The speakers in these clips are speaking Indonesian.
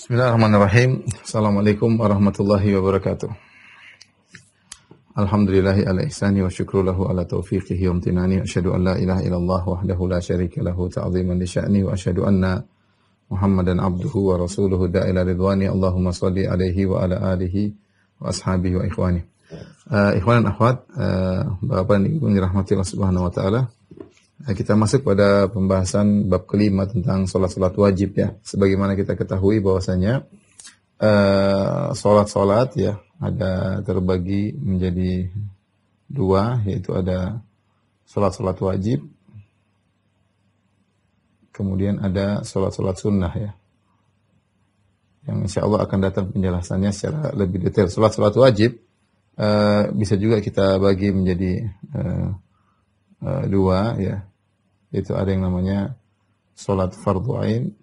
Bismillahirrahmanirrahim. Assalamualaikum warahmatullahi wabarakatuh. Alhamdulillahi ala ihsani wa syukru lahu ala taufiqihi wa amtinani. Asyhadu an la ilaha illallah wahdahu la syarika lahu ta'ziman li sya'ni wa asyhadu anna Muhammadan abduhu wa rasuluhu da'ila ridwani. Allahumma salli alaihi wa ala alihi wa ashabihi wa ikhwani. Ikhwan dan akhwat, Bapak dan Ibu yang dirahmati Allah Subhanahu wa taala. Kita masuk pada pembahasan bab kelima tentang salat-salat wajib ya. Sebagaimana kita ketahui bahwasanya salat-salat ya ada terbagi menjadi dua, yaitu ada salat-salat wajib, kemudian ada salat-salat sunnah ya. Yang insya Allah akan datang penjelasannya secara lebih detail. Salat-salat wajib bisa juga kita bagi menjadi dua ya, itu ada yang namanya salat fardhu ain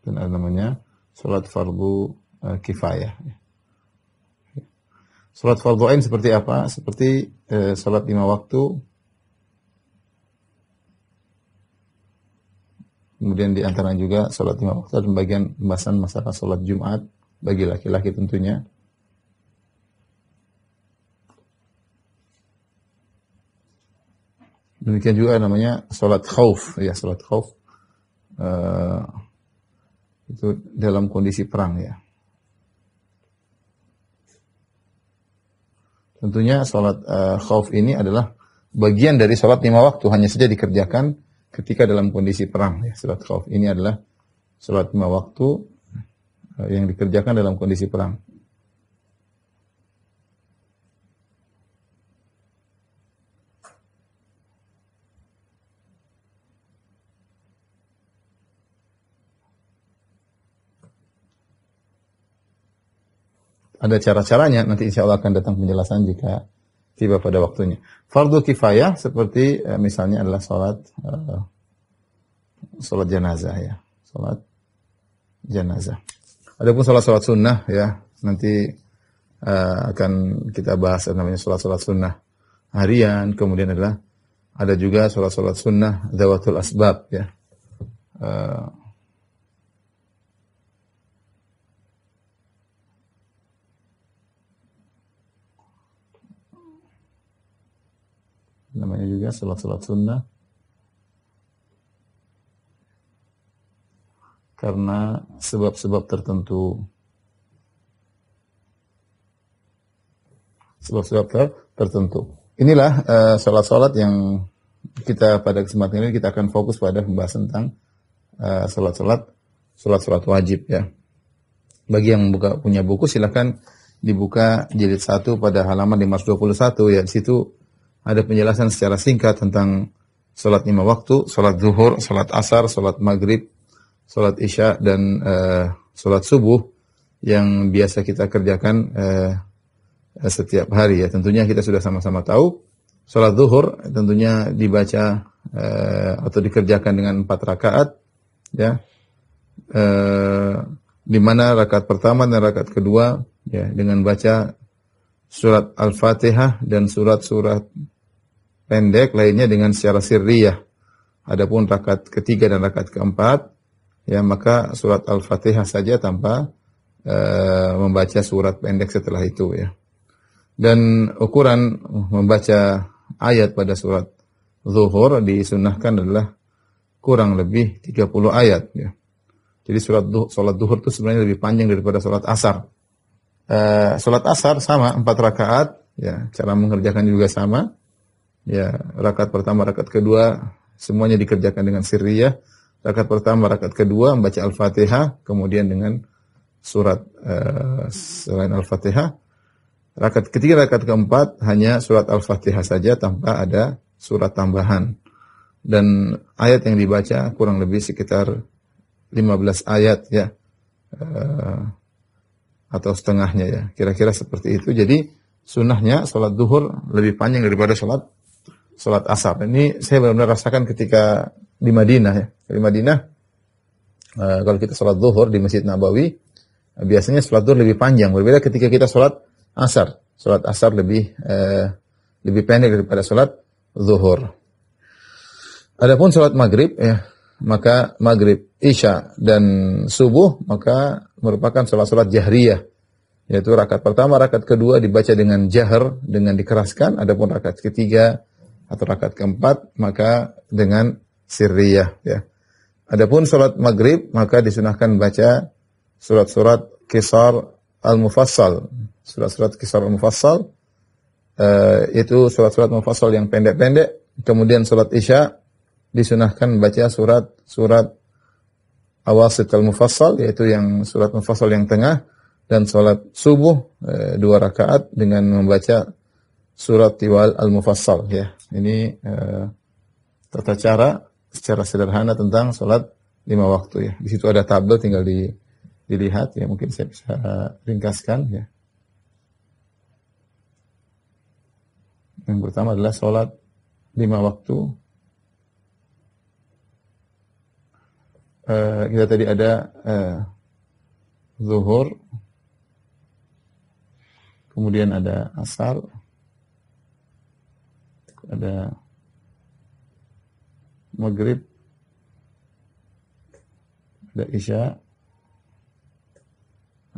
dan ada namanya salat fardhu kifayah. Salat fardhu ain seperti apa? Seperti salat 5 waktu, kemudian di antara juga salat 5 waktu, dan bagian pembahasan masalah salat Jumat bagi laki-laki tentunya. Demikian juga namanya salat khauf ya, salat khauf itu dalam kondisi perang ya. Tentunya salat khauf ini adalah bagian dari salat 5 waktu, hanya saja dikerjakan ketika dalam kondisi perang ya. Salat khauf ini adalah salat 5 waktu yang dikerjakan dalam kondisi perang. Ada cara-caranya, nanti insya Allah akan datang penjelasan jika tiba pada waktunya. Fardu kifayah seperti misalnya adalah salat jenazah ya, salat jenazah. Adapun salat-salat sunnah ya, nanti akan kita bahas namanya salat-salat sunnah harian. Kemudian ada juga salat-salat sunnah dzawatul asbab ya. Namanya juga salat-salat sunnah karena sebab-sebab tertentu. Sebab-sebab tertentu. Inilah salat-salat yang kita pada kesempatan ini kita akan fokus pada pembahasan tentang salat-salat wajib ya. Bagi yang punya buku silakan dibuka jilid 1 pada halaman 521 ya. Di situ ada penjelasan secara singkat tentang salat 5 waktu, salat zuhur, salat asar, salat maghrib, salat isya, dan salat subuh yang biasa kita kerjakan setiap hari ya. Tentunya kita sudah sama-sama tahu, salat zuhur tentunya dibaca atau dikerjakan dengan 4 rakaat ya. Di mana rakaat pertama dan rakaat kedua ya dengan baca surat Al-Fatihah dan surat-surat pendek lainnya dengan secara sirriyah. Adapun rakaat ketiga dan rakaat keempat ya maka surat Al-Fatihah saja tanpa membaca surat pendek setelah itu ya. Dan ukuran membaca ayat pada surat zuhur disunnahkan adalah kurang lebih 30 ayat ya. Jadi salat zuhur itu sebenarnya lebih panjang daripada salat asar. Salat asar sama 4 rakaat ya, cara mengerjakan juga sama. Ya, rakaat pertama, rakaat kedua semuanya dikerjakan dengan sirriyah. Rakaat pertama, rakaat kedua membaca Al-Fatihah, kemudian dengan surat selain Al-Fatihah. Rakaat ketiga, rakaat keempat hanya surat Al-Fatihah saja tanpa ada surat tambahan. Dan ayat yang dibaca kurang lebih sekitar 15 ayat ya. Atau setengahnya ya. Kira-kira seperti itu. Jadi sunnahnya salat zuhur lebih panjang daripada salat asar. Ini saya benar-benar rasakan ketika di Madinah ya. Di Madinah kalau kita salat zuhur di Masjid Nabawi biasanya salat zuhur lebih panjang. Berbeda ketika kita salat asar. Salat asar lebih pendek daripada salat zuhur. Adapun salat maghrib ya maka maghrib, isya, dan subuh maka merupakan salat-salat jahriyah. Yaitu rakaat pertama, rakaat kedua dibaca dengan jahar, dengan dikeraskan. Adapun rakaat ketiga atau rakaat keempat maka dengan sirriyah. Ya. Adapun salat maghrib maka disunahkan baca surat-surat Qisar al-Mufassal. Surat-surat Qisar al-Mufassal itu surat-surat mufassal yang pendek-pendek. Kemudian salat isya disunahkan baca surat Awasit al-Mufassal, yaitu yang surat mufassal yang tengah, dan salat subuh 2 rakaat dengan membaca surat Tiwal al-Mufassal. Ya, ini tata cara secara sederhana tentang salat 5 waktu. Ya, di situ ada tabel, tinggal dilihat. Ya, mungkin saya bisa ringkaskan. Ya. Yang pertama adalah salat 5 waktu. Kita tadi ada zuhur, kemudian ada asar, ada maghrib, ada isya,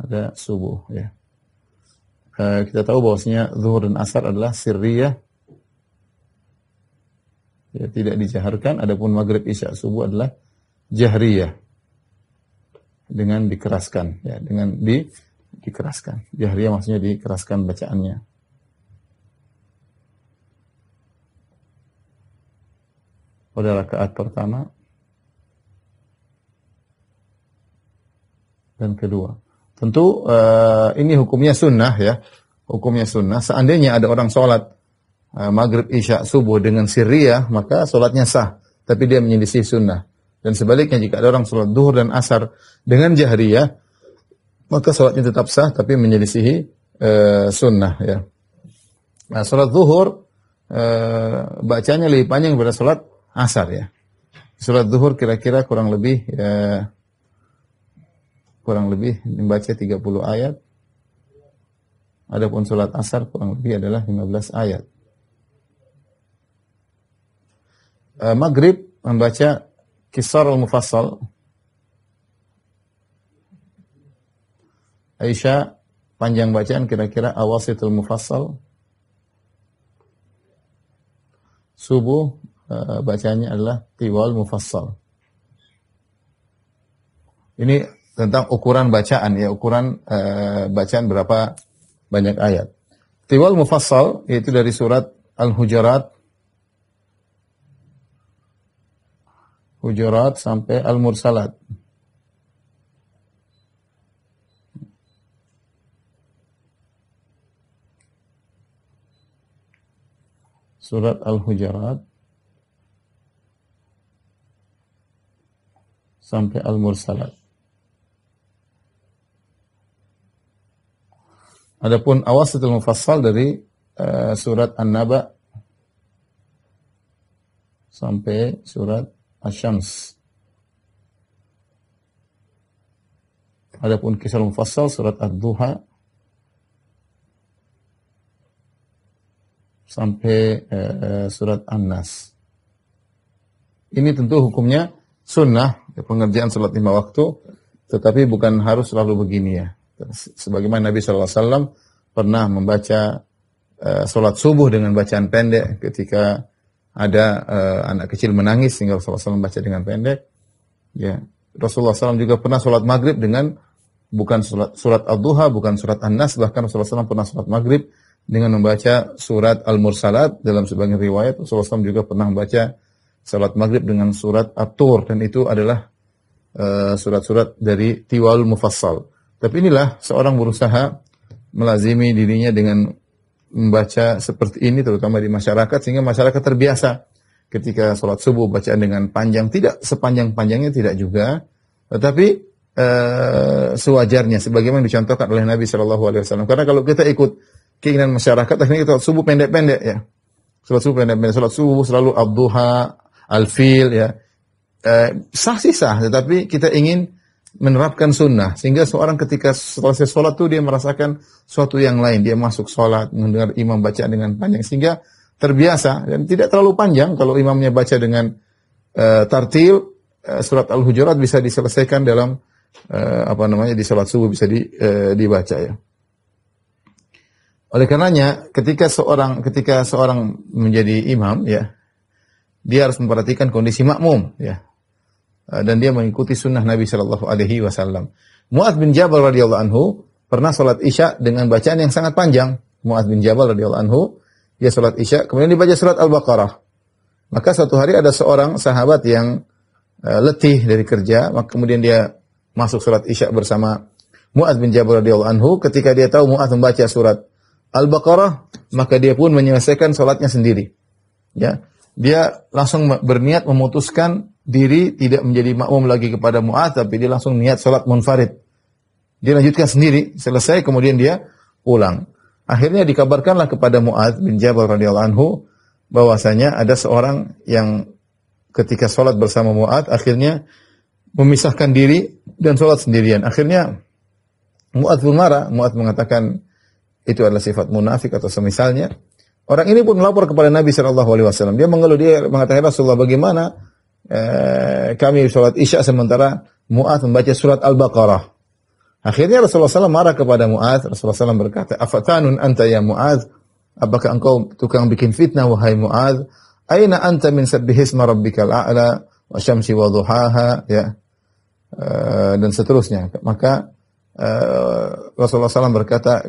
ada subuh. Ya. Kita tahu bahwasanya zuhur dan asar adalah sirriyah, ya, tidak dijaharkan. Adapun maghrib, isya, subuh adalah jahriyah, dengan dikeraskan, ya, dengan dikeraskan. Jahriyah maksudnya dikeraskan bacaannya. Pada rakaat pertama dan kedua. Tentu ini hukumnya sunnah, ya. Hukumnya sunnah. Seandainya ada orang sholat maghrib, isya, subuh dengan sirriyah, maka sholatnya sah. Tapi dia menyelisih sunnah. Dan sebaliknya, jika ada orang sholat duhur dan asar dengan jahriyah, maka sholatnya tetap sah, tapi menyelisihi sunnah. Ya. Nah, sholat duhur bacanya lebih panjang daripada sholat asar. Ya. Sholat duhur kira-kira kurang lebih membaca 30 ayat. Adapun sholat asar kurang lebih adalah 15 ayat. Maghrib membaca Qisar al-Mufassal. Isya panjang bacaan kira-kira Awasit al-Mufassal. Subuh bacanya adalah Tiwal Mufassal. Ini tentang ukuran bacaan, ya, ukuran bacaan berapa banyak ayat. Tiwal Mufassal yaitu dari surat Al-Hujurat sampai Al-Mursalat. Surat Al-Hujurat sampai Al-Mursalat. Adapun Awasit al-Mufassal dari surat An-Naba sampai surat Asy-Syams. Adapun Qisar al-Mufassal surat Ad-Duha sampai surat An-Nas. Ini tentu hukumnya sunnah, pengerjaan salat 5 waktu, tetapi bukan harus selalu begini, ya. Sebagaimana Nabi SAW pernah membaca salat subuh dengan bacaan pendek ketika ada anak kecil menangis sehingga Rasulullah SAW baca dengan pendek. Ya, Rasulullah SAW juga pernah salat maghrib dengan bukan surat Ad-Duha, bukan surat An-Nas, bahkan Rasulullah SAW pernah salat maghrib dengan membaca surat Al-Mursalat. Dalam sebagian riwayat Rasulullah SAW juga pernah membaca salat maghrib dengan surat At-Tur, dan itu adalah surat-surat dari Tiwal Mufassal. Tapi inilah seorang berusaha melazimi dirinya dengan membaca seperti ini, terutama di masyarakat, sehingga masyarakat terbiasa ketika sholat subuh bacaan dengan panjang, tidak sepanjang-panjangnya, tidak juga, tetapi sewajarnya, sebagaimana dicontohkan oleh Nabi SAW. Karena kalau kita ikut keinginan masyarakat, akhirnya kita sholat subuh pendek-pendek, ya. Sholat subuh pendek-pendek, sholat subuh selalu Ad-Duha, Al-Fil, ya. Sah sih sah, tetapi kita ingin menerapkan sunnah, sehingga seorang ketika selesai sholat tuh dia merasakan suatu yang lain. Dia masuk sholat, mendengar imam baca dengan panjang, sehingga terbiasa, dan tidak terlalu panjang. Kalau imamnya baca dengan tartil, surat Al-Hujurat bisa diselesaikan dalam di salat subuh bisa dibaca ya. Oleh karenanya ketika seorang menjadi imam ya, dia harus memperhatikan kondisi makmum ya. Dan dia mengikuti sunnah Nabi sallallahu alaihi wasallam. Mu'adz bin Jabal radhiyallahu anhu pernah salat Isya dengan bacaan yang sangat panjang. Mu'adz bin Jabal radhiyallahu anhu dia salat Isya kemudian dibaca surat Al-Baqarah. Maka suatu hari ada seorang sahabat yang letih dari kerja, maka kemudian dia masuk surat Isya bersama Mu'adz bin Jabal radhiyallahu anhu. Ketika dia tahu Mu'adz membaca surat Al-Baqarah, maka dia pun menyelesaikan salatnya sendiri. Ya, dia langsung berniat memutuskan diri tidak menjadi makmum lagi kepada Mu'adz, tapi dia langsung niat salat munfarid. Dia lanjutkan sendiri, selesai kemudian dia pulang. Akhirnya dikabarkanlah kepada Mu'adz bin Jabal radhiyallahu anhu bahwasanya ada seorang yang ketika salat bersama Mu'adz akhirnya memisahkan diri dan salat sendirian. Akhirnya Mu'adz pun marah, Mu'adz mengatakan itu adalah sifat munafik atau semisalnya. Orang ini pun melapor kepada Nabi sallallahu alaihi wasallam. Dia mengeluh, dia mengatakan, Rasulullah, bagaimana kami salat Isya sementara Mu'adz membaca surat Al-Baqarah. Akhirnya Rasulullah SAW marah kepada Mu'adz. Rasulullah SAW berkata, "Afatanun anta ya Mu'adz? Apakah engkau tukang bikin fitnah wahai Mu'adz? Aina anta min sabbihisma rabbikal a'la wa syamsi wa duhaha?" Ya. Dan seterusnya. Maka Rasulullah SAW berkata,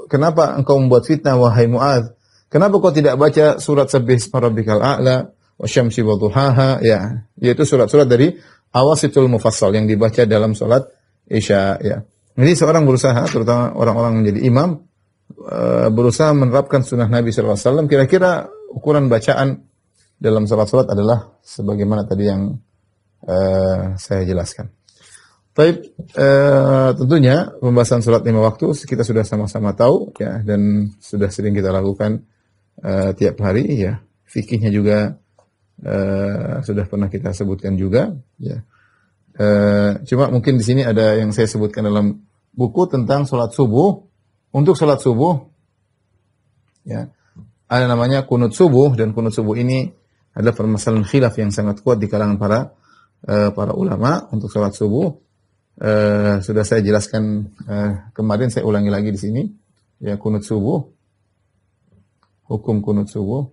kenapa engkau membuat fitnah wahai Mu'adz? Kenapa kau tidak baca surat Sabbihisma rabbikal a'la wa syamsi wa duhaha? Ya, yaitu surat-surat dari Awasitul Mufassal yang dibaca dalam salat Isya ya. Jadi seorang berusaha, terutama orang-orang menjadi imam, berusaha menerapkan sunnah Nabi SAW. Kira-kira ukuran bacaan dalam salat-salat adalah sebagaimana tadi yang saya jelaskan. Baik, tentunya pembahasan salat 5 waktu kita sudah sama-sama tahu ya, dan sudah sering kita lakukan tiap hari ya. Fikihnya juga sudah pernah kita sebutkan juga ya. Cuma mungkin di sini ada yang saya sebutkan dalam buku tentang salat subuh. Untuk salat subuh ya, ada namanya kunut subuh, dan kunut subuh ini adalah permasalahan khilaf yang sangat kuat di kalangan para ulama untuk salat subuh. Sudah saya jelaskan kemarin, saya ulangi lagi di sini ya, kunut subuh, hukum kunut subuh.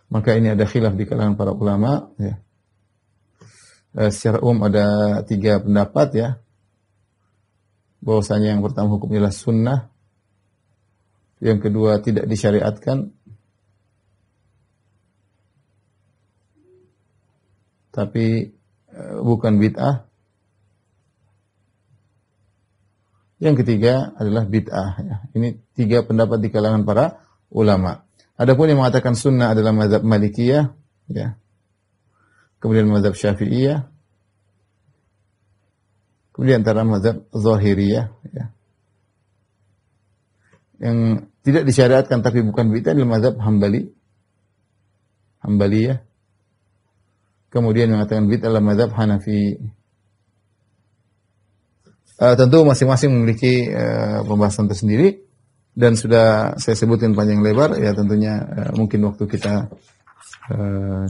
Maka ini ada khilaf di kalangan para ulama ya. Secara umum ada 3 pendapat ya. Bahwasanya yang pertama hukumnya adalah sunnah. Yang kedua tidak disyariatkan. Tapi bukan bid'ah. Yang ketiga adalah bid'ah ya. Ini 3 pendapat di kalangan para ulama. Adapun yang mengatakan sunnah adalah mazhab Malikiyah, ya. Kemudian mazhab Syafi'iyah. Kemudian antara mazhab Zahiriyah, ya. Yang tidak disyariatkan tapi bukan bid'ah adalah mazhab Hambaliyah. Kemudian yang mengatakan bid'ah adalah mazhab Hanafi. Tentu masing-masing memiliki pembahasan tersendiri. Dan sudah saya sebutkan panjang lebar, ya tentunya mungkin waktu kita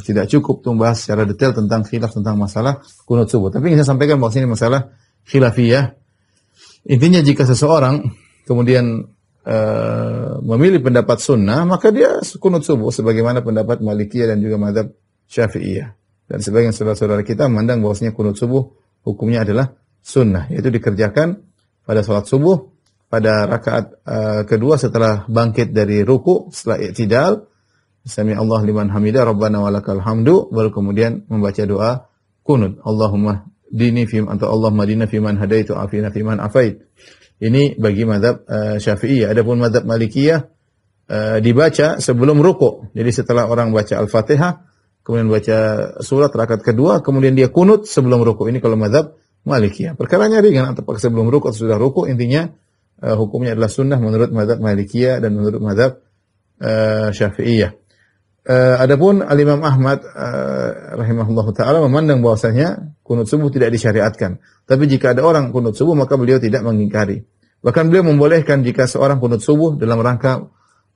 tidak cukup untuk membahas secara detail tentang khilaf tentang masalah kunut subuh. Tapi ingin saya sampaikan bahwa ini masalah khilafiyah. Intinya jika seseorang kemudian memilih pendapat sunnah, maka dia kunut subuh sebagaimana pendapat Malikiyah dan juga mazhab Syafi'iyah. Dan sebagian saudara-saudara kita memandang bahwasanya kunut subuh hukumnya adalah sunnah, yaitu dikerjakan pada salat subuh pada rakaat kedua setelah bangkit dari ruku, setelah i'tidal, sami Allah liman hamidah, rabbana walakal hamdu, baru kemudian membaca doa kunut. Allahumma dini fi atau Allahumma dina fi man hadaitu, afina fi man afait. Ini bagi mazhab Syafi'iyah. Adapun mazhab Malikiyah dibaca sebelum ruku. Jadi setelah orang baca Al-Fatihah, kemudian baca surat rakaat kedua, kemudian dia kunut sebelum ruku. Ini kalau mazhab Malikiyah. Perkaranya ringan, apakah sebelum ruku atau sudah ruku, intinya hukumnya adalah sunnah menurut mazhab Malikiyah dan menurut mazhab Syafi'iyah. Adapun Al-Imam Ahmad rahimahullahu taala memandang bahwasanya kunut subuh tidak disyariatkan. Tapi jika ada orang kunut subuh maka beliau tidak mengingkari. Bahkan beliau membolehkan jika seorang kunut subuh dalam rangka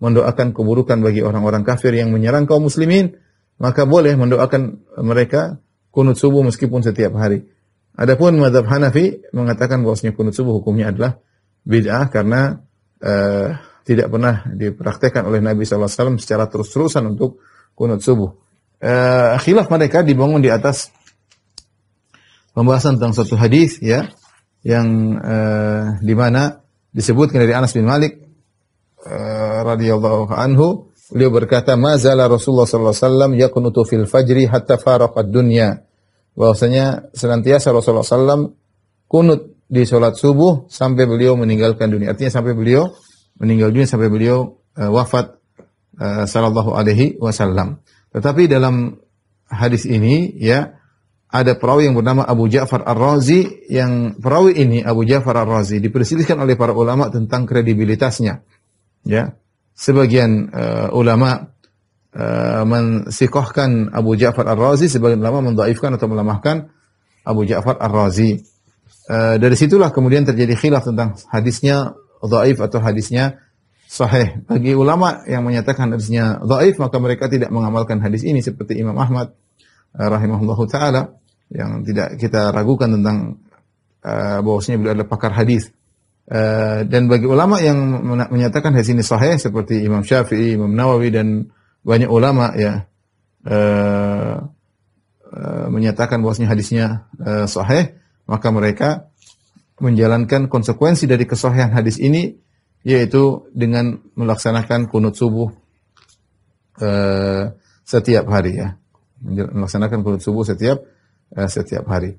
mendoakan keburukan bagi orang-orang kafir yang menyerang kaum muslimin, maka boleh mendoakan mereka kunut subuh meskipun setiap hari. Adapun mazhab Hanafi mengatakan bahwasanya kunut subuh hukumnya adalah bid'ah karena tidak pernah dipraktekkan oleh Nabi SAW secara terus-terusan untuk kunut subuh. Khilaf mereka dibangun di atas pembahasan tentang suatu hadis ya yang di mana disebutkan dari Anas bin Malik radhiyallahu anhu, beliau berkata, "Mazala Rasulullah sallallahu alaihi wasallam yaqunutu fil fajri hatta faraqad dunya." Bahwasanya senantiasa Rasulullah sallallahu kunut di salat subuh sampai beliau meninggalkan dunia. Artinya sampai beliau meninggal dunia, sampai beliau wafat sallallahu alaihi wasallam. Tetapi dalam hadis ini ya ada perawi yang bernama Abu Ja'far Ar-Razi, yang perawi ini Abu Ja'far Ar-Razi diperselisihkan oleh para ulama tentang kredibilitasnya. Ya, sebagian ulama mensikohkan Abu Ja'far Ar-Razi, sebagian ulama mendhaifkan atau melemahkan Abu Ja'far Ar-Razi. Dari situlah kemudian terjadi khilaf tentang hadisnya dhaif atau hadisnya sahih. Bagi ulama yang menyatakan hadisnya dhaif, maka mereka tidak mengamalkan hadis ini, seperti Imam Ahmad rahimahullahu taala, yang tidak kita ragukan tentang bahwasanya beliau adalah pakar hadis. Dan bagi ulama yang menyatakan hadis ini sahih, seperti Imam Syafi'i, Imam Nawawi dan banyak ulama ya menyatakan bahwasanya hadisnya sahih, maka mereka menjalankan konsekuensi dari kesahihan hadis ini, yaitu dengan melaksanakan kunut subuh setiap hari ya. Melaksanakan kunut subuh setiap hari.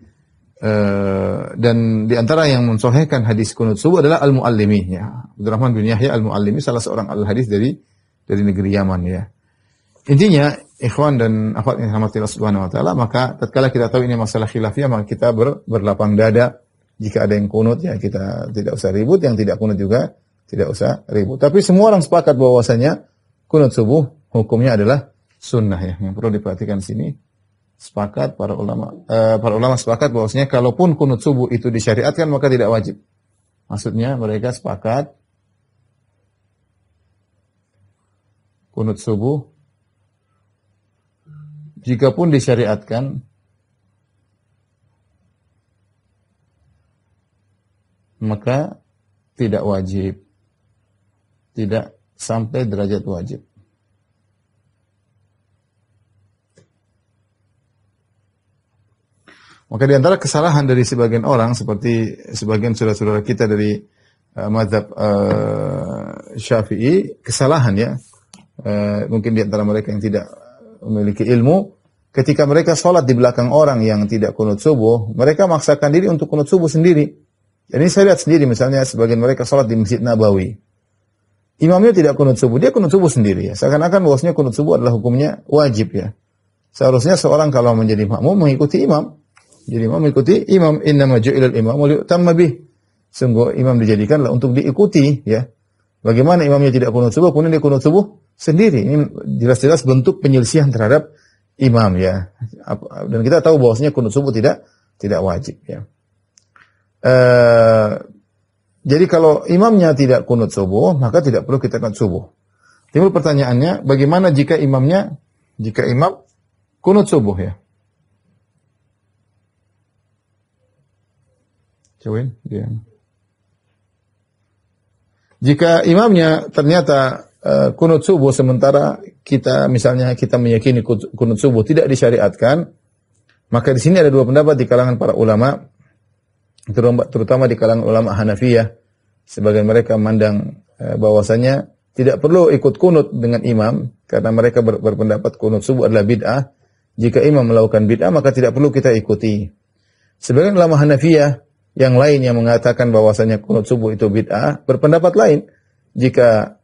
Dan di antara yang mensahihkan hadis kunut subuh adalah Al-Muallimi ya. Abdurrahman bin Yahya Al-Muallimi, salah seorang al-hadis dari negeri Yaman ya. Intinya, ikhwan dan akhwat yang dirahmati Allah Subhanahu wa taala, maka tatkala kita tahu ini masalah khilafiyah, maka kita berlapang dada. Jika ada yang kunut ya kita tidak usah ribut, yang tidak kunut juga tidak usah ribut. Tapi semua orang sepakat bahwasanya kunut subuh hukumnya adalah sunnah ya. Yang perlu diperhatikan di sini, sepakat para ulama sepakat bahwasanya kalaupun kunut subuh itu disyariatkan maka tidak wajib. Maksudnya mereka sepakat kunut subuh jikapun disyariatkan maka tidak wajib, tidak sampai derajat wajib. Maka di antara kesalahan dari sebagian orang, seperti sebagian saudara-saudara kita dari mazhab Syafi'i, kesalahan ya, mungkin di antara mereka yang tidak memiliki ilmu, ketika mereka sholat di belakang orang yang tidak kunut subuh, mereka maksakan diri untuk kunut subuh sendiri. Jadi saya lihat sendiri, misalnya sebagian mereka sholat di Masjid Nabawi, imamnya tidak kunut subuh, dia kunut subuh sendiri ya. Seakan-akan bahwasanya kunut subuh adalah hukumnya wajib ya. Seharusnya seorang kalau menjadi makmum mengikuti imam. Jadi imam mengikuti imam, innama ju'ilal imam wa liyutamma bih. Sungguh imam dijadikanlah untuk diikuti ya. Bagaimana imamnya tidak kunut subuh, kemudian dia kunut subuh sendiri. Ini jelas-jelas bentuk penyelisihan terhadap imam ya. Dan kita tahu bahwasanya kunut subuh tidak wajib ya. Jadi kalau imamnya tidak kunut subuh, maka tidak perlu kita kunut subuh. Timbul pertanyaannya, bagaimana jika imam kunut subuh ya? Cobain dia. Jika imamnya ternyata kunut subuh, sementara kita meyakini kunut subuh tidak disyariatkan, maka di sini ada dua pendapat di kalangan para ulama, terutama di kalangan ulama Hanafiyah. Sebagian mereka memandang bahwasanya tidak perlu ikut kunut dengan imam karena mereka berpendapat kunut subuh adalah bid'ah. Jika imam melakukan bid'ah maka tidak perlu kita ikuti. Sebagian ulama Hanafiyah yang lain yang mengatakan bahwasanya kunut subuh itu bid'ah berpendapat lain. Jika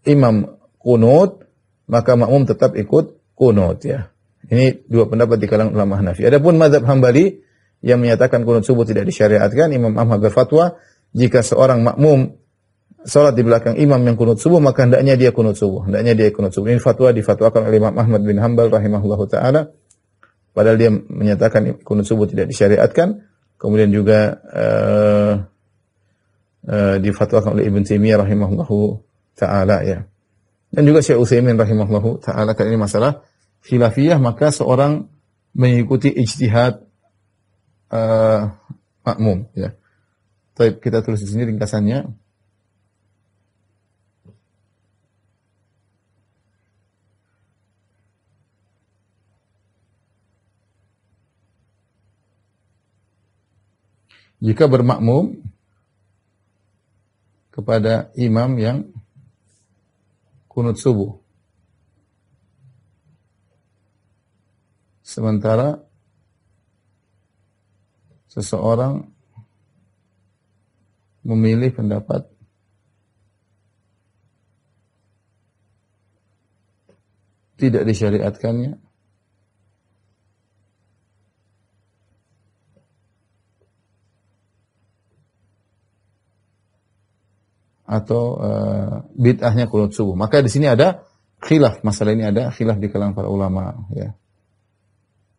imam kunut maka makmum tetap ikut kunut ya. Ini dua pendapat di kalangan ulama Hanafi. Adapun mazhab Hambali yang menyatakan kunut subuh tidak disyariatkan, Imam Ahmad berfatwa jika seorang makmum salat di belakang imam yang kunut subuh maka hendaknya dia kunut subuh. Ini fatwa difatwakan oleh Imam Ahmad bin Hanbal rahimahullahu taala. Padahal dia menyatakan kunut subuh tidak disyariatkan. Kemudian juga difatwakan oleh Ibn Taimiyah rahimahullahu taala ya. Dan juga Syekh Utsaimin rahimahullahu taala, karena ini masalah khilafiyah, maka seorang mengikuti ijtihad makmum, ya. Baik, kita tulis di sini ringkasannya. Jika bermakmum kepada imam yang kunut subuh, sementara seseorang memilih pendapat tidak disyariatkannya, atau bid'ahnya kunut subuh. Maka di sini ada khilaf, masalah ini ada khilaf di kalangan para ulama, ya.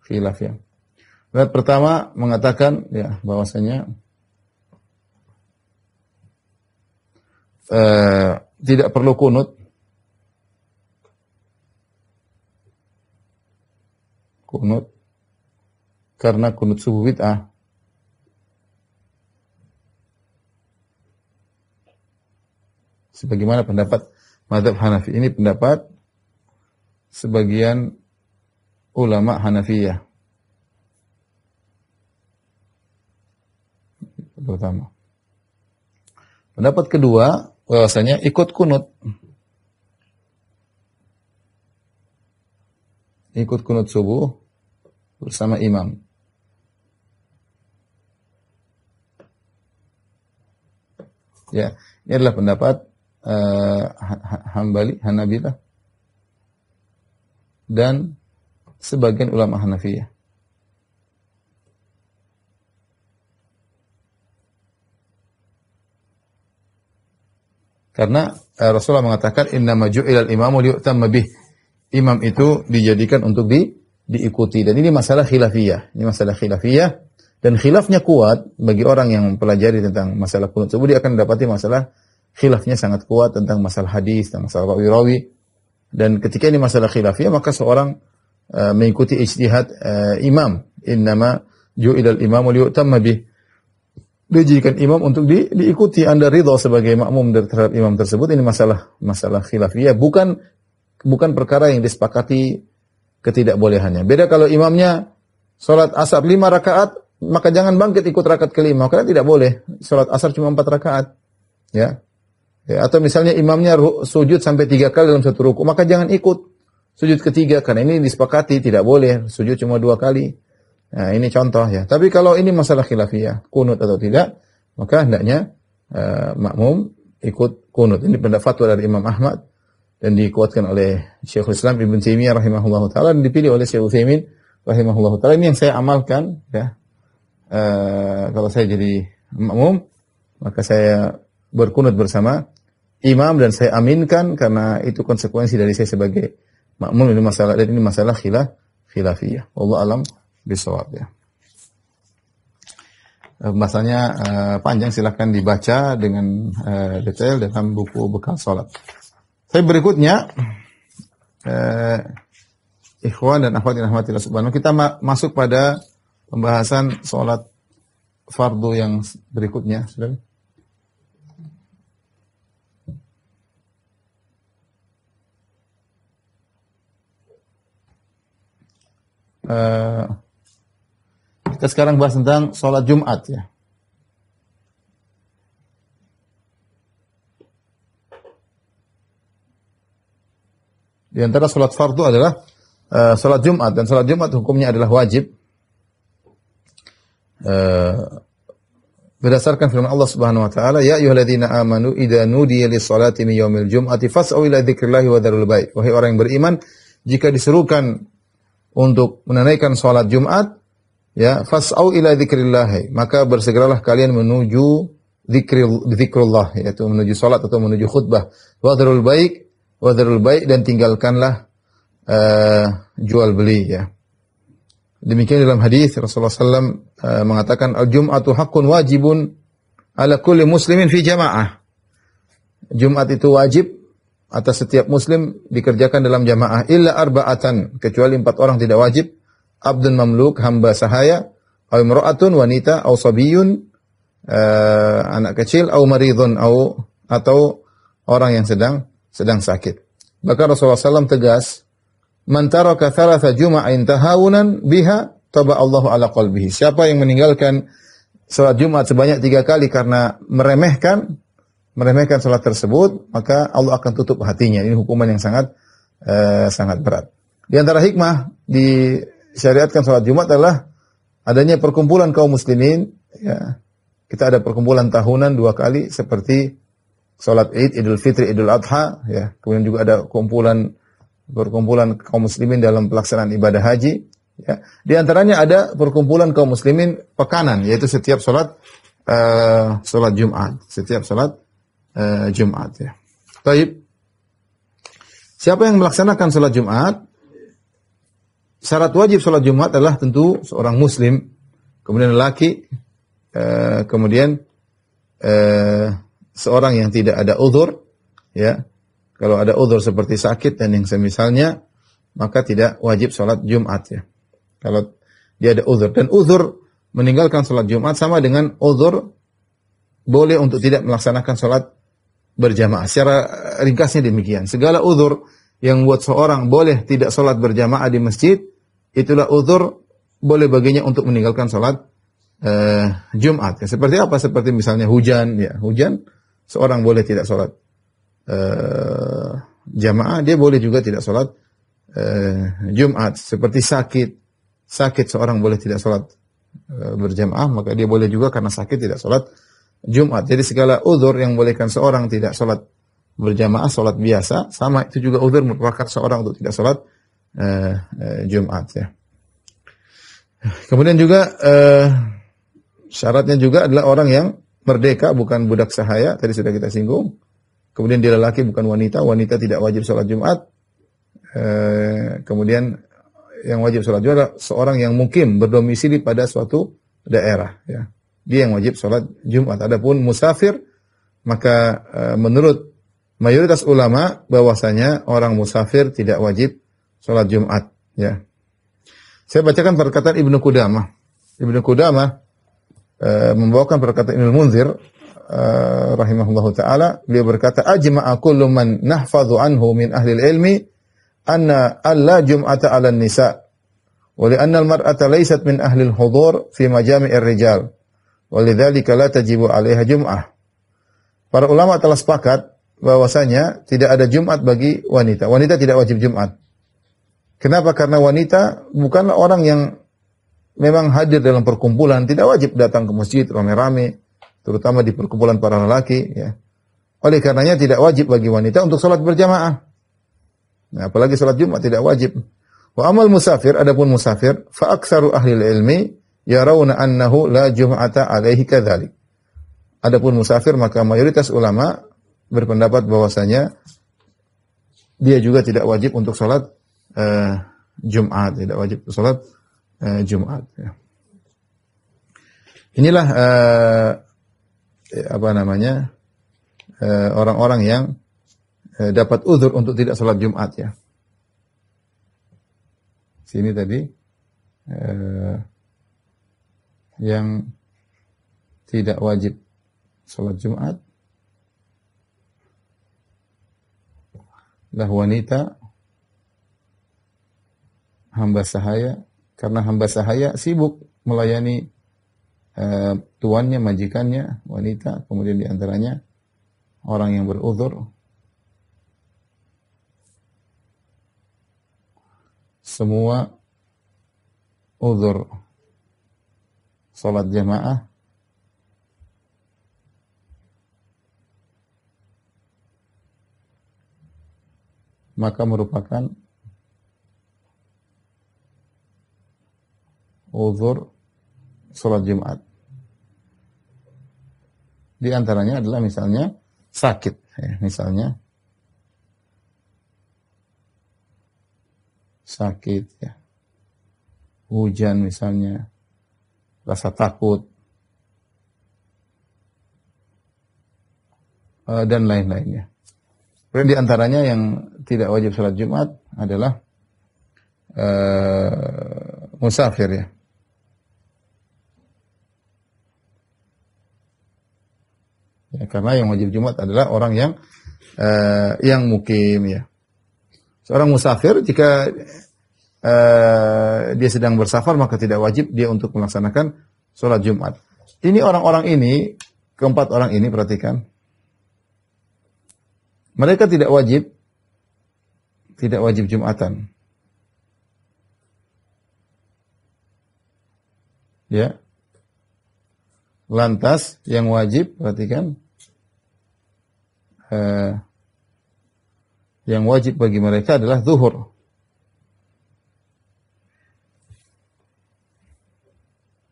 Khilaf, ya. Pendapat pertama mengatakan, ya, bahwasanya tidak perlu kunut karena kunut subuh bid'ah. Sebagaimana pendapat mazhab Hanafi. Ini pendapat sebagian ulama Hanafiyah. Pertama. Pendapat kedua, bahwasanya ikut kunut. Ikut kunut subuh bersama imam. Ya, ini adalah pendapat Hambali, Hanabilah, dan sebagian ulama Hanafiyah. Karena Rasulullah mengatakan innama ju'ilal imamu liyu'tamma bih. Imam itu dijadikan untuk diikuti, dan ini masalah khilafiyah. Ini masalah khilafiyah, dan khilafnya kuat bagi orang yang mempelajari tentang masalah kunut subuh. Dia akan mendapati masalah khilafnya sangat kuat tentang masalah hadis, tentang masalah rawi-rawi. Dan ketika ini masalah khilafiyah, maka seorang mengikuti ijtihad imam. Innama ju'ilal imamu liyu'tamma bih. Dijadikan imam untuk diikuti. Anda ridha sebagai makmum terhadap imam tersebut. Ini masalah khilafiyah, bukan perkara yang disepakati ketidakbolehannya. Beda kalau imamnya salat asar 5 rakaat, maka jangan bangkit ikut rakaat kelima, karena tidak boleh. Salat asar cuma 4 rakaat. Ya. Atau misalnya imamnya sujud sampai 3 kali dalam satu ruku, maka jangan ikut sujud ketiga, karena ini disepakati tidak boleh, sujud cuma 2 kali. Nah, ini contoh, ya. Tapi kalau ini masalah khilafiyah, kunut atau tidak, maka hendaknya makmum ikut kunut. Ini pendapat fatwa dari Imam Ahmad dan dikuatkan oleh Syekhul Islam Ibn Taimiyah rahimahullahu taala, dan dipilih oleh Syekh Utsaimin rahimahullahu taala. Ini yang saya amalkan, ya. Kalau saya jadi makmum, maka saya berkunut bersama imam dan saya aminkan, karena itu konsekuensi dari saya sebagai makmum. Ini masalah khilafiyah. Wallahu alam bisawab, ya. Bahasanya panjang, silakan dibaca dengan detail dalam buku bekal salat. Saya berikutnya ikhwan dan akhwat yang rahmatillah subhanahu, kita masuk pada pembahasan salat fardu yang berikutnya. Sudah? Kita sekarang bahas tentang sholat Jumat, ya. Di antara sholat fardu adalah sholat Jumat, dan sholat Jumat hukumnya adalah wajib. Berdasarkan firman Allah Subhanahu wa taala, ya ayyuhalladzina amanu idza nudiya lis-sholati min yaumil jum'ati fas'au ila dzikrillahi wa dzarul bai'. Wahai orang yang beriman, jika diserukan untuk menunaikan sholat Jumat, ya, fas'au ila dzikrillah, maka bersegeralah kalian menuju zikrullah, yaitu menuju salat atau menuju khutbah. Wadharul baik, dan tinggalkanlah jual beli, ya. Demikian dalam hadis Rasulullah SAW mengatakan al-jum'atu haqqun wajibun ala kulli muslimin fi jamaah. Jumat itu wajib atas setiap muslim dikerjakan dalam jamaah illa arba'atan, kecuali 4 orang tidak wajib. Abdun mamluk, hamba sahaya, aw imra'atun, wanita, aw sabiyun, anak kecil, aw maridun, atau orang yang sedang sakit. Bahkan Rasulullah SAW tegas, man taraka thalatha juma'in tahawunan biha taba Allahu ala qalbihi. Siapa yang meninggalkan salat Jumat sebanyak 3 kali karena meremehkan salat tersebut, maka Allah akan tutup hatinya. Ini hukuman yang sangat berat. Di antara hikmah disyariatkan salat Jumat adalah adanya perkumpulan kaum muslimin. Ya, kita ada perkumpulan tahunan 2 kali seperti salat Id, Idul Fitri, Idul Adha. Ya, kemudian juga ada perkumpulan kaum muslimin dalam pelaksanaan ibadah haji. Ya. Di antaranya ada perkumpulan kaum muslimin pekanan, yaitu setiap salat Jumat, setiap salat Jumat. Ya. Taib. Siapa yang melaksanakan salat Jumat? Syarat wajib salat Jumat adalah tentu seorang muslim, kemudian lelaki, kemudian seorang yang tidak ada uzur. Ya. Kalau ada uzur seperti sakit dan yang semisalnya, maka tidak wajib salat Jumat. Ya. Kalau dia ada uzur, dan uzur meninggalkan salat Jumat sama dengan uzur boleh untuk tidak melaksanakan salat berjamaah. Secara ringkasnya demikian. Segala uzur yang buat seorang boleh tidak salat berjamaah di masjid, itulah uzur boleh baginya untuk meninggalkan salat Jumat. Ya. Seperti apa? Seperti misalnya hujan. Ya. Hujan, seorang boleh tidak salat jamaah, dia boleh juga tidak salat Jumat. Seperti sakit seorang boleh tidak salat berjamaah, maka dia boleh juga karena sakit tidak salat Jumat. Jadi segala uzur yang bolehkan seorang tidak salat berjamaah, salat biasa, sama itu juga uzur merupakan seorang untuk tidak salat Jumat. Ya. Kemudian juga syaratnya juga adalah orang yang merdeka, bukan budak sahaya, tadi sudah kita singgung. Kemudian dia lelaki, bukan wanita. Wanita tidak wajib salat Jumat. Kemudian yang wajib salat Jumat adalah seorang yang mukim, berdomisili pada suatu daerah. Ya. Dia yang wajib salat Jumat. Adapun musafir, maka menurut mayoritas ulama bahwasanya orang musafir tidak wajib salat Jumat. Ya. Saya bacakan perkataan Ibnu Qudamah. Ibnu Qudamah membawakan perkataan Ibnu Munzir rahimahullahu taala. Beliau berkata, ajma'a kullu man nahfadhu anhu min ahli ilmi anna alla jum'ata 'ala an-nisa wa li anna al-mar'ata laysat min ahli al-hudur fi majami'ir rijal wa lidzalika la tajibu 'alaiha jum'ah. Para ulama telah sepakat bahwasanya tidak ada Jumat bagi wanita. Wanita tidak wajib Jumat. Kenapa? Karena wanita bukanlah orang yang memang hadir dalam perkumpulan, tidak wajib datang ke masjid rame-rame, terutama di perkumpulan para lelaki. Ya. Oleh karenanya tidak wajib bagi wanita untuk salat berjamaah. Nah, apalagi salat Jumat tidak wajib. Wa amal musafir, adapun musafir, fa aktsaru ahli ilmi yarawna annahu la jum'ata alaihi kadzalik. Adapun musafir, maka mayoritas ulama berpendapat bahwasanya dia juga tidak wajib untuk salat Jumat, tidak wajib untuk salat Jumat. Ya. Inilah orang-orang yang dapat uzur untuk tidak salat Jumat. Ya. Sini tadi yang tidak wajib salat Jumat lah wanita, hamba sahaya, karena hamba sahaya sibuk melayani tuannya, majikannya, wanita, kemudian diantaranya orang yang beruzur. Semua uzur salat jamaah maka merupakan uzur salat Jumat. Di antaranya adalah misalnya sakit, ya, misalnya sakit, ya, hujan misalnya, rasa takut, dan lain-lainnya. Kemudian di antaranya yang tidak wajib sholat Jumat adalah musafir ya. Ya, karena yang wajib Jumat adalah orang yang mukim ya. Seorang musafir jika dia sedang bersafar maka tidak wajib dia untuk melaksanakan sholat Jumat. Ini orang-orang ini, keempat orang ini perhatikan. Mereka tidak wajib Jumatan. Ya. Lantas yang wajib, perhatikan, yang wajib bagi mereka adalah zuhur.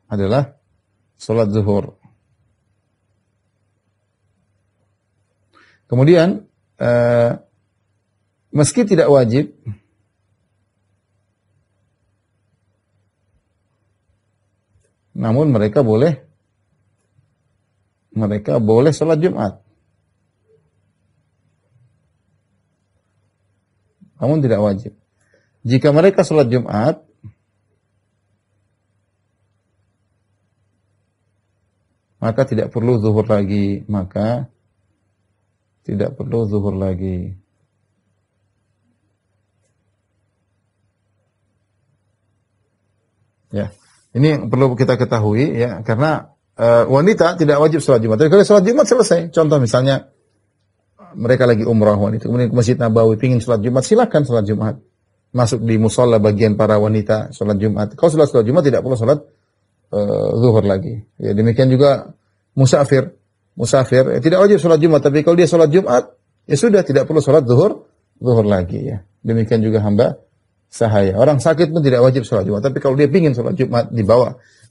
Adalah sholat zuhur. Kemudian meski tidak wajib, namun mereka boleh sholat Jumat. Namun tidak wajib. Jika mereka sholat Jumat, maka tidak perlu zuhur lagi. Ya, ini yang perlu kita ketahui ya, karena wanita tidak wajib sholat Jumat. Tapi kalau sholat Jumat selesai. Contoh misalnya mereka lagi umrah wanita, kemudian ke Masjid Nabawi pingin sholat Jumat, silakan sholat Jumat. Masuk di musola bagian para wanita sholat Jumat. Kalau sholat Jumat tidak perlu sholat zuhur lagi. Ya, demikian juga musafir tidak wajib sholat Jumat, tapi kalau dia sholat Jumat ya sudah tidak perlu sholat zuhur lagi ya. Demikian juga hamba sahaya. Orang sakit pun tidak wajib sholat Jumat, tapi kalau dia ingin sholat Jumat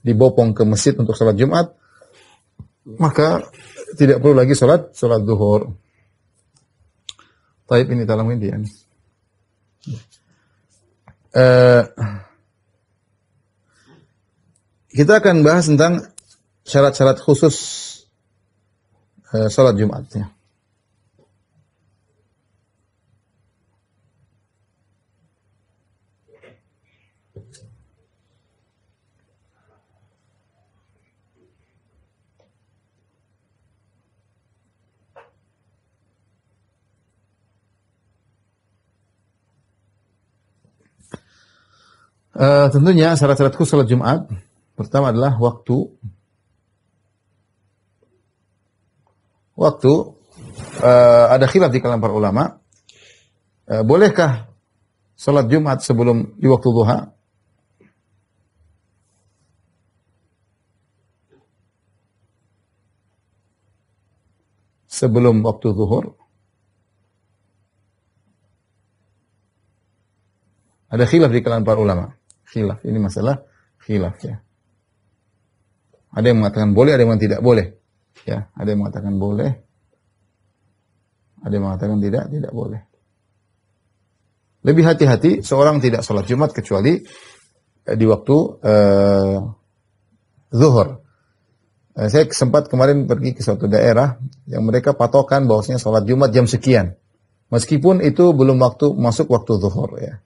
dibopong ke masjid untuk sholat Jumat, maka tidak perlu lagi sholat zuhur. Taib ini talamin dia. Kita akan bahas tentang syarat-syarat khusus sholat Jumat ya. Tentunya syarat-syarat khusus sholat Jumat pertama adalah waktu. Ada khilaf di kalangan para ulama. Bolehkah sholat Jumat sebelum di waktu duha? Sebelum waktu zuhur? Ada khilaf di kalangan para ulama. Khilaf, ini masalah khilaf ya. Ada yang mengatakan boleh, ada yang tidak boleh. Ya, ada yang mengatakan boleh, ada yang mengatakan tidak boleh. Lebih hati-hati seorang tidak sholat Jumat kecuali di waktu zuhur. Saya sempat kemarin pergi ke suatu daerah yang mereka patokan bahwasanya sholat Jumat jam sekian. Meskipun itu belum masuk waktu zuhur ya.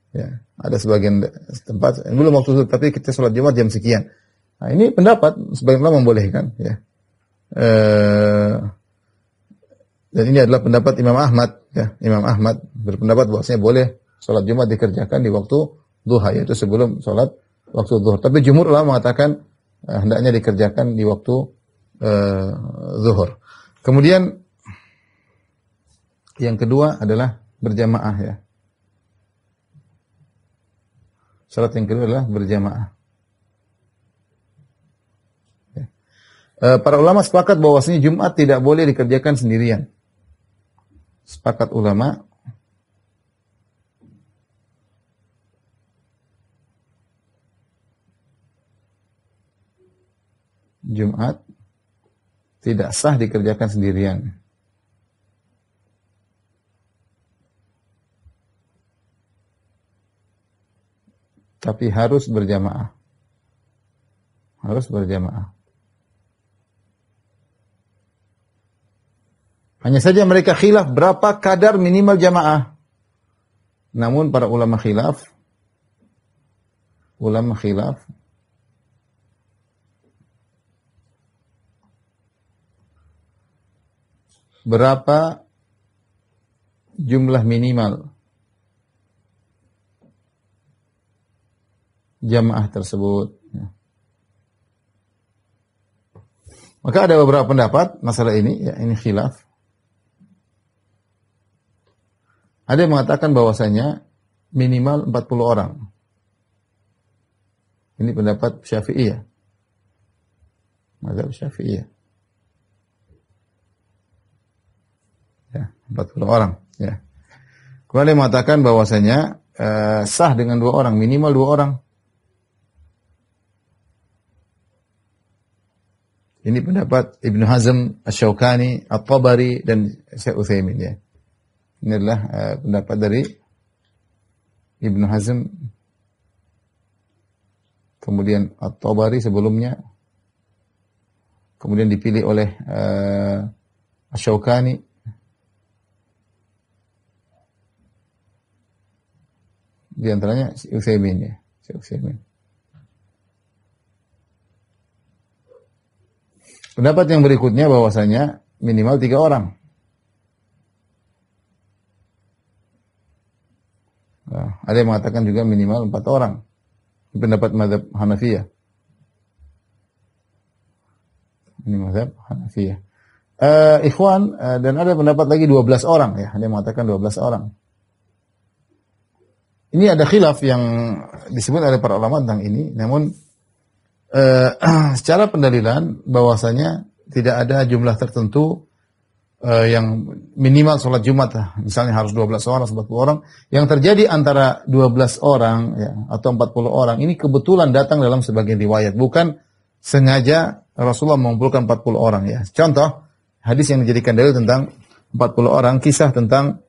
Ya, ada sebagian tempat belum waktu zuhur tapi kita sholat Jumat jam sekian. Nah, ini pendapat sebagian ulama membolehkan ya. Dan ini adalah pendapat Imam Ahmad ya. Imam Ahmad berpendapat bahwasanya boleh sholat Jumat dikerjakan di waktu duha, yaitu sebelum sholat waktu zuhur. Tapi jumhur ulama mengatakan hendaknya dikerjakan di waktu zuhur. Kemudian yang kedua adalah berjamaah ya. Salat yang kedua adalah berjamaah. Para ulama sepakat bahwasanya Jumat tidak boleh dikerjakan sendirian. Sepakat ulama. Jumat tidak sah dikerjakan sendirian. Tapi harus berjamaah. Harus berjamaah. Hanya saja mereka khilaf berapa kadar minimal jamaah. Namun para ulama khilaf berapa jumlah minimal jamaah tersebut. Maka ada beberapa pendapat masalah ini, ya ini khilaf. Ada yang mengatakan bahwasanya minimal 40 orang. Ini pendapat Syafi'iyah. Mazhab Syafi'iyah. Ya, 40 orang, ya. Kemudian yang mengatakan bahwasanya sah dengan 2 orang, minimal 2 orang. Ini pendapat Ibnu Hazm, Asy-Syaukani, At-Tabari dan Syekh Utsaimin, ya. Ini adalah pendapat dari Ibnu Hazm, kemudian At-Tabari sebelumnya, kemudian dipilih oleh Asy-Syaukani, di antaranya Utsaimin, ya, Syekh Utsaimin. Pendapat yang berikutnya bahwasanya minimal 3 orang. Nah, ada yang mengatakan juga minimal 4 orang. Pendapat mazhab Hanafiyah. Ini mazhab Hanafiyah. Ikhwan, dan ada pendapat lagi 12 orang, ya. Ada yang mengatakan 12 orang. Ini ada khilaf yang disebut oleh para ulama tentang ini. Namun secara pendalilan bahwasanya tidak ada jumlah tertentu yang minimal sholat Jumat, misalnya harus 12 orang, 40 orang. Yang terjadi antara 12 orang, ya, atau 40 orang, ini kebetulan datang dalam sebagian riwayat. Bukan sengaja Rasulullah mengumpulkan 40 orang, ya. Contoh, hadis yang dijadikan dalil tentang 40 orang, kisah tentang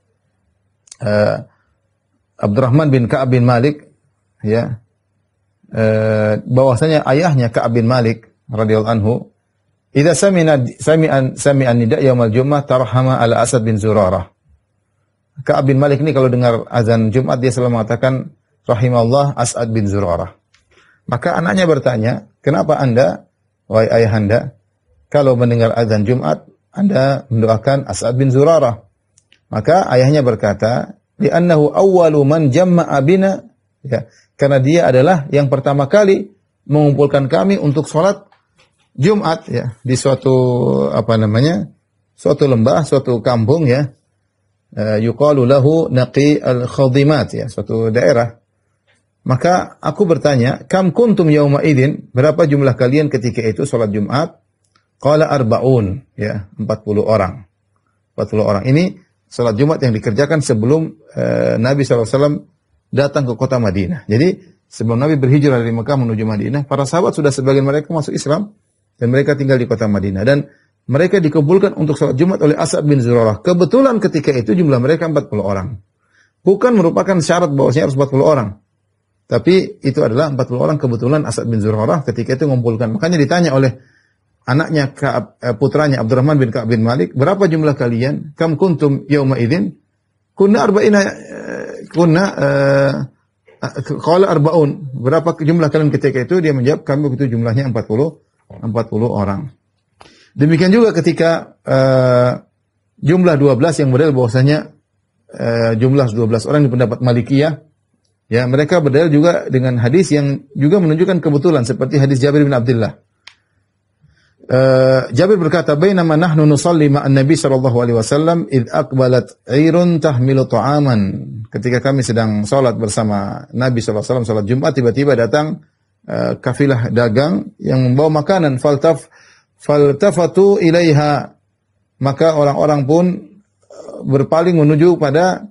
Abdurrahman bin Ka'ab bin Malik, ya, bahwasanya ayahnya Ka'ab bin Malik radhiyallahu anhu, idza sami'an nida yaumal Jumat tarhama ala Asad bin Zurarah. Ka'ab bin Malik ini kalau dengar azan Jumat dia selalu mengatakan rahimallah As'ad bin Zurarah. Maka anaknya bertanya, "Kenapa Anda, wahai ayahanda, kalau mendengar azan Jumat Anda mendoakan As'ad bin Zurarah?" Maka ayahnya berkata, "Li'annahu awwalu man jamma'a bina." Ya, karena dia adalah yang pertama kali mengumpulkan kami untuk sholat Jumat, ya, di suatu suatu lembah, suatu kampung, ya. Yuqalu lahu Naqi al-Khadimat, ya, suatu daerah. Maka aku bertanya, "Kam kuntum yauma idzin?" Berapa jumlah kalian ketika itu sholat Jumat? Qala arba'un, ya, 40 orang. 40 orang. Ini sholat Jumat yang dikerjakan sebelum Nabi SAW datang ke kota Madinah. Jadi sebelum Nabi berhijrah dari Mekah menuju Madinah, para sahabat sudah sebagian mereka masuk Islam dan mereka tinggal di kota Madinah, dan mereka dikumpulkan untuk sholat Jumat oleh As'ad bin Zurarah. Kebetulan ketika itu jumlah mereka 40 orang. Bukan merupakan syarat bahwasanya harus 40 orang. Tapi itu adalah 40 orang, kebetulan As'ad bin Zurarah ketika itu mengumpulkan. Makanya ditanya oleh anaknya putranya Abdurrahman bin Ka'ab bin Malik, "Berapa jumlah kalian? Kam kuntum yauma idzin?" Kunna arba'ina, qala arba'un. Berapa jumlah kalian ketika itu? Dia menjawab, kami begitu jumlahnya 40 orang. Demikian juga ketika jumlah 12 yang berdalil bahwasanya jumlah 12 orang di pendapat Malikiyah, ya, mereka berdalil juga dengan hadis yang juga menunjukkan kebetulan seperti hadis Jabir bin Abdullah. Jabir berkata, "Bainama nahnu nusalli ma'an Nabi sallallahu alaihi wasallam id aqbalat 'irun tahmilu ta'aman." Ketika kami sedang salat bersama Nabi sallallahu alaihi wasallam salat Jumat, tiba-tiba datang kafilah dagang yang membawa makanan. Faltafatu ilaiha. Maka orang-orang pun berpaling menuju pada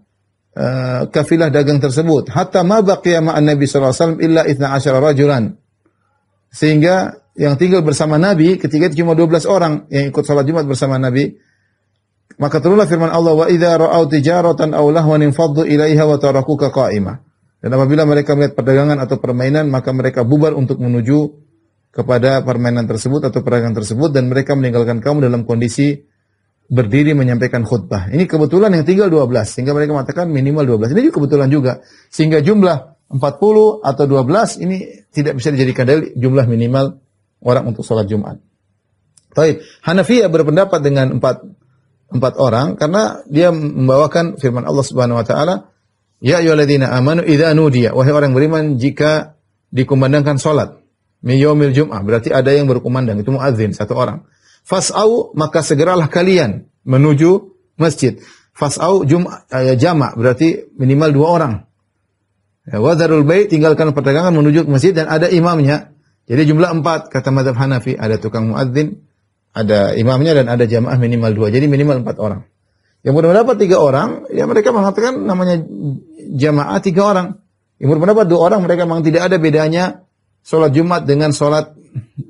kafilah dagang tersebut. Hatta ma baqiya ma'an Nabi sallallahu alaihi wasallam illa 12 rajulan. Sehingga yang tinggal bersama Nabi ketika itu cuma 12 orang yang ikut salat Jumat bersama Nabi. Maka turunlah firman Allah, "Wa idza ra'au tijaratan aw lahwan infaddu ilaiha wa tarakuka qa'imah." Dan apabila mereka melihat perdagangan atau permainan, maka mereka bubar untuk menuju kepada permainan tersebut atau perdagangan tersebut, dan mereka meninggalkan kamu dalam kondisi berdiri menyampaikan khutbah. Ini kebetulan yang tinggal 12, sehingga mereka mengatakan minimal 12. Ini juga kebetulan juga. Sehingga jumlah 40 atau 12 ini tidak bisa dijadikan dalil jumlah minimal orang untuk sholat Jumat. Baik, Hanafiyah berpendapat dengan empat orang karena dia membawakan firman Allah Subhanahu wa taala, "Ya ayyuhalladzina amanu idza nudiya," wahai orang beriman jika dikumandangkan salat, min yaumil jum'ah, berarti ada yang berkumandang, itu muadzin satu orang. Fas'au, maka segeralah kalian menuju masjid. Fas'au jamak, berarti minimal 2 orang. Wadharul bait, tinggalkan perdagangan menuju ke masjid dan ada imamnya. Jadi jumlah 4 kata mazhab Hanafi, ada tukang muadzin, ada imamnya dan ada jamaah minimal 2. Jadi minimal 4 orang. Yang berpendapat 3 orang, ya mereka mengatakan namanya jamaah 3 orang. Yang berpendapat 2 orang, mereka memang tidak ada bedanya sholat Jumat dengan sholat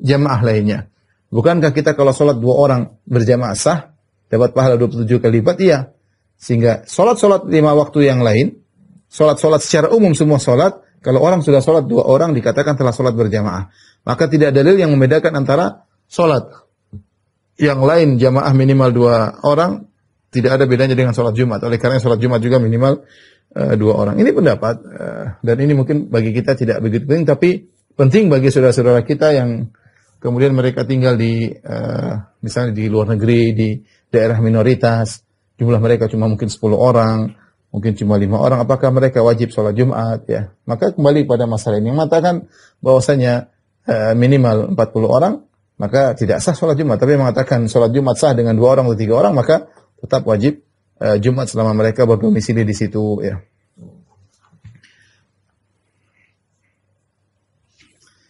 jamaah lainnya. Bukankah kita kalau sholat 2 orang berjamaah sah, dapat pahala 27 kali lipat? Iya. Sehingga sholat-sholat 5 waktu yang lain, sholat-sholat secara umum semua sholat, kalau orang sudah sholat 2 orang dikatakan telah sholat berjamaah. Maka tidak ada dalil yang membedakan antara sholat yang lain jamaah minimal 2 orang, tidak ada bedanya dengan sholat Jumat. Oleh karena sholat Jumat juga minimal 2 orang. Ini pendapat, dan ini mungkin bagi kita tidak begitu penting, tapi penting bagi saudara-saudara kita yang kemudian mereka tinggal di misalnya di luar negeri, di daerah minoritas, jumlah mereka cuma mungkin 10 orang, mungkin cuma 5 orang, apakah mereka wajib sholat Jumat? Ya, maka kembali pada masalah ini yang mengatakan bahwasanya minimal 40 orang, maka tidak sah sholat Jumat. Tapi mengatakan sholat Jumat sah dengan 2 orang atau 3 orang, maka tetap wajib Jumat selama mereka berdomisili di situ. Ya.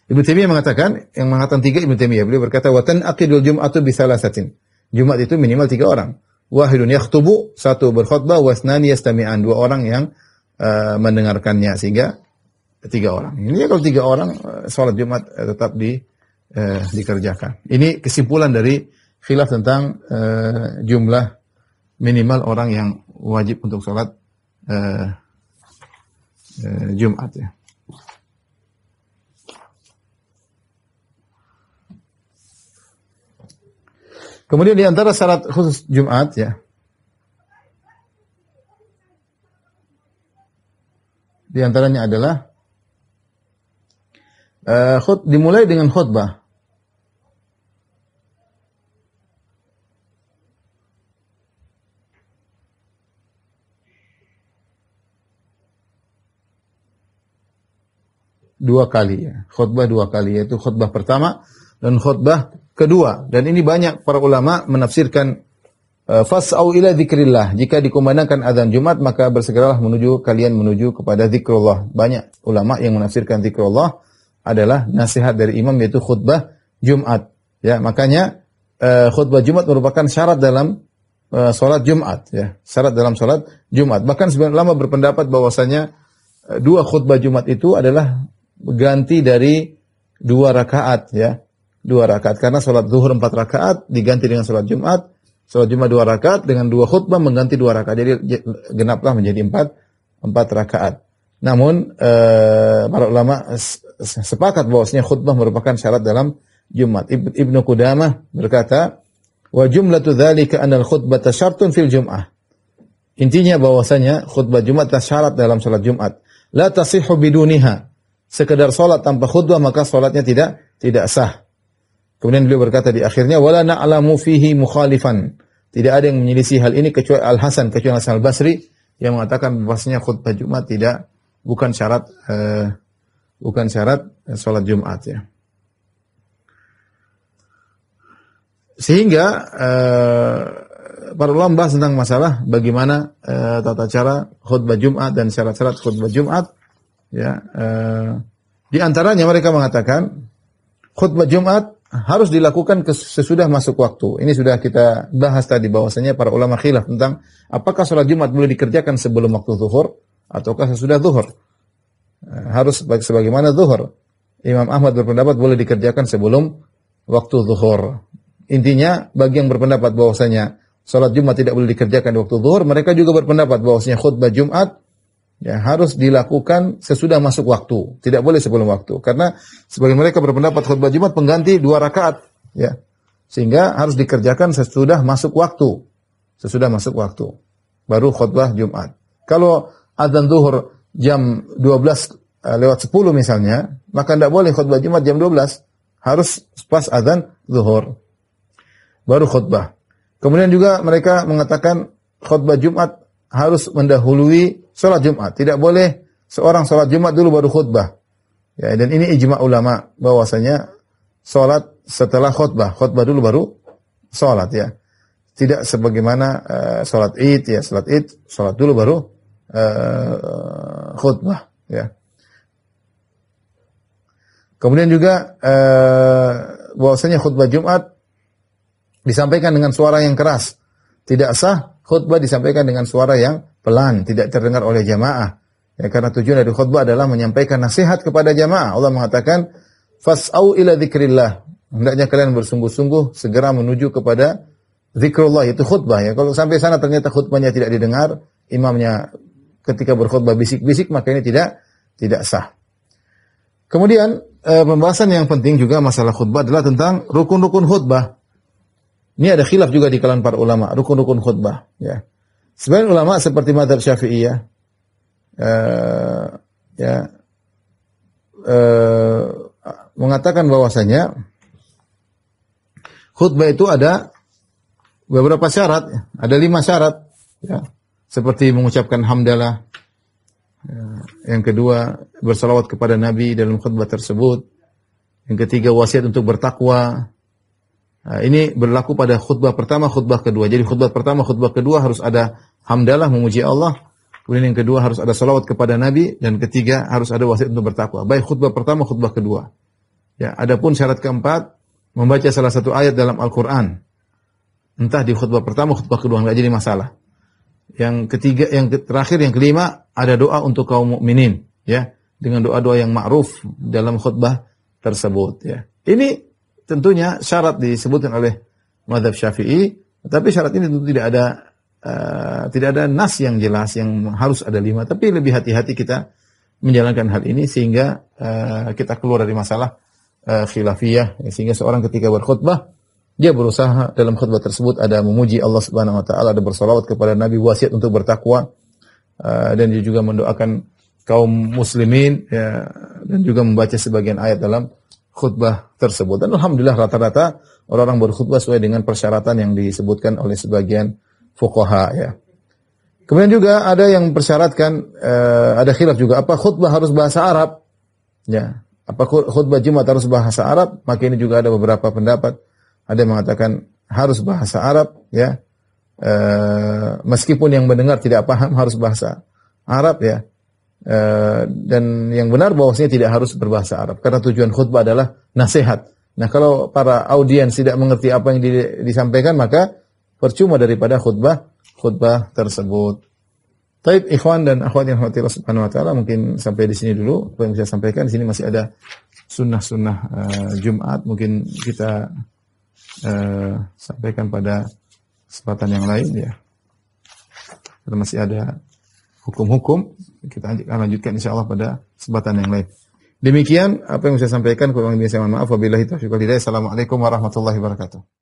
Ibnu Taimiyah mengatakan, yang mengatakan 3 Ibnu Taimiyah, beliau berkata, wa tanaqidul jum'atu bi salasatin. Jumat itu minimal 3 orang. Wahidun yakhtubu, 1 berkhutbah, wa thnani yastami'an, 2 orang yang mendengarkannya, sehingga 3 orang. Ini kalau 3 orang salat Jumat tetap dikerjakan. Ini kesimpulan dari khilaf tentang jumlah minimal orang yang wajib untuk salat Jumat, ya. Kemudian di antara syarat khusus Jumat, ya, di antaranya adalah dimulai dengan khutbah. Dua kali, ya. Khutbah 2 kali, yaitu khutbah pertama dan khutbah kedua. Dan ini banyak para ulama menafsirkan fas'au ila dzikrillah. Jika dikumandangkan azan Jumat, maka bersegeralah kalian menuju kepada zikrullah. Banyak ulama yang menafsirkan zikrullah adalah nasihat dari imam, yaitu khutbah Jumat. Ya, makanya khutbah Jumat merupakan syarat dalam salat Jumat, ya. Syarat dalam salat Jumat. Bahkan sebagian ulama berpendapat bahwasanya 2 khutbah Jumat itu adalah ganti dari 2 rakaat, ya. 2 rakaat, karena sholat zuhur 4 rakaat diganti dengan sholat Jumat 2 rakaat dengan 2 khutbah mengganti 2 rakaat, jadi genaplah menjadi 4 rakaat. Namun para ulama sepakat bahwasanya khutbah merupakan syarat dalam Jumat. Ibnu Qudamah berkata, wa jumlatu dzalika anal khutbata syartun fil jum'ah. Intinya bahwasanya khutbah Jumat syarat dalam salat Jumat. La tasihhu biduniha. Sekedar salat tanpa khutbah maka salatnya tidak sah. Kemudian beliau berkata di akhirnya, wala na'lamu fihi mukhalifan. Tidak ada yang menyelisih hal ini kecuali Al-Hasan, kecuali Hasan Al-Basri yang mengatakan bahwasanya khutbah Jumat bukan syarat salat Jumat, ya. Sehingga para ulama bahas tentang masalah bagaimana tata cara khutbah Jumat dan syarat-syarat khutbah Jumat, ya. Di antaranya mereka mengatakan khutbah Jumat harus dilakukan sesudah masuk waktu. Ini sudah kita bahas tadi bahwasanya para ulama khilaf tentang apakah salat Jumat boleh dikerjakan sebelum waktu zuhur ataukah sesudah zuhur. Harus sebagaimana zuhur. Imam Ahmad berpendapat boleh dikerjakan sebelum waktu zuhur. Intinya bagi yang berpendapat bahwasanya salat Jumat tidak boleh dikerjakan di waktu zuhur, mereka juga berpendapat bahwasanya khutbah Jumat ya harus dilakukan sesudah masuk waktu, tidak boleh sebelum waktu. Karena sebagian mereka berpendapat khutbah Jumat pengganti 2 rakaat, ya. Sehingga harus dikerjakan sesudah masuk waktu. sesudah masuk waktu. Baru khutbah Jumat. Kalau adzan zuhur jam 12 lewat 10 misalnya, maka tidak boleh khutbah Jumat jam 12. Harus pas adzan zuhur. Baru khutbah. Kemudian juga mereka mengatakan khutbah Jumat harus mendahului sholat Jumat. Tidak boleh seorang sholat Jumat dulu baru khutbah. Ya, dan ini ijma' ulama bahwasanya sholat setelah khutbah. Khutbah dulu baru sholat ya. Tidak sebagaimana sholat id ya. Sholat id, sholat dulu baru khutbah ya. Kemudian juga bahwasanya khutbah Jumat disampaikan dengan suara yang keras. Tidak sah khutbah disampaikan dengan suara yang pelan, tidak terdengar oleh jamaah. Ya, karena tujuan dari khutbah adalah menyampaikan nasihat kepada jamaah. Allah mengatakan, "Fas'au ila dzikrillah." Hendaknya kalian bersungguh-sungguh segera menuju kepada zikrullah, itu khutbah ya. Kalau sampai sana ternyata khutbahnya tidak didengar, imamnya ketika berkhutbah bisik-bisik, maka ini tidak sah. Kemudian pembahasan yang penting juga masalah khutbah adalah tentang rukun-rukun khutbah. Ini ada khilaf juga di kalangan para ulama, rukun-rukun khutbah ya. Sebagian ulama seperti mazhab Syafi'iyah mengatakan bahwasanya khutbah itu ada beberapa syarat, ada 5 syarat ya. Seperti mengucapkan hamdalah. Yang kedua, bersalawat kepada Nabi dalam khutbah tersebut. Yang ketiga, wasiat untuk bertakwa. Ini berlaku pada khutbah pertama, khutbah kedua. Jadi khutbah pertama, khutbah kedua harus ada hamdalah, memuji Allah. Kemudian yang kedua harus ada salawat kepada Nabi, dan ketiga harus ada wasiat untuk bertakwa. Baik khutbah pertama, khutbah kedua. Ya, adapun syarat keempat, membaca salah satu ayat dalam Al-Qur'an. Entah di khutbah pertama, khutbah kedua, enggak jadi masalah. Yang ketiga, yang terakhir, yang kelima, ada doa untuk kaum mukminin, ya, dengan doa-doa yang ma'ruf dalam khutbah tersebut, ya. Ini tentunya syarat disebutkan oleh mazhab Syafi'i, tapi syarat ini tentu tidak ada nas yang jelas yang harus ada 5, tapi lebih hati-hati kita menjalankan hal ini sehingga kita keluar dari masalah khilafiyah, sehingga seorang ketika berkhutbah dia berusaha dalam khutbah tersebut ada memuji Allah Subhanahu wa taala, ada bersalawat kepada Nabi, wasiat untuk bertakwa, dan dia juga mendoakan kaum muslimin ya, dan juga membaca sebagian ayat dalam khutbah tersebut. Dan alhamdulillah rata-rata orang-orang berkhutbah sesuai dengan persyaratan yang disebutkan oleh sebagian fuqaha ya. Kemudian juga ada yang persyaratkan, ada khilaf juga, apa khutbah harus bahasa Arab? Ya, apa khutbah Jumat harus bahasa Arab? Maka ini juga ada beberapa pendapat. Ada yang mengatakan harus bahasa Arab ya. Meskipun yang mendengar tidak paham harus bahasa Arab ya. Dan yang benar bahwasanya tidak harus berbahasa Arab karena tujuan khutbah adalah nasihat. Nah, kalau para audiens tidak mengerti apa yang disampaikan, maka percuma daripada khutbah tersebut. Taib ikhwan dan akhwat yang dirahmati Allah Subhanahu wa taala, mungkin sampai di sini dulu apa yang bisa sampaikan. Di sini masih ada sunnah-sunnah Jumat, mungkin kita sampaikan pada kesempatan yang lain ya. Karena masih ada hukum-hukum, kita akan lanjutkan insyaallah pada kesempatan yang lain. Demikian apa yang saya sampaikan, kurang lebih saya mohon maaf. Wabillahi taufiq wal hidayah. Assalamualaikum warahmatullahi wabarakatuh.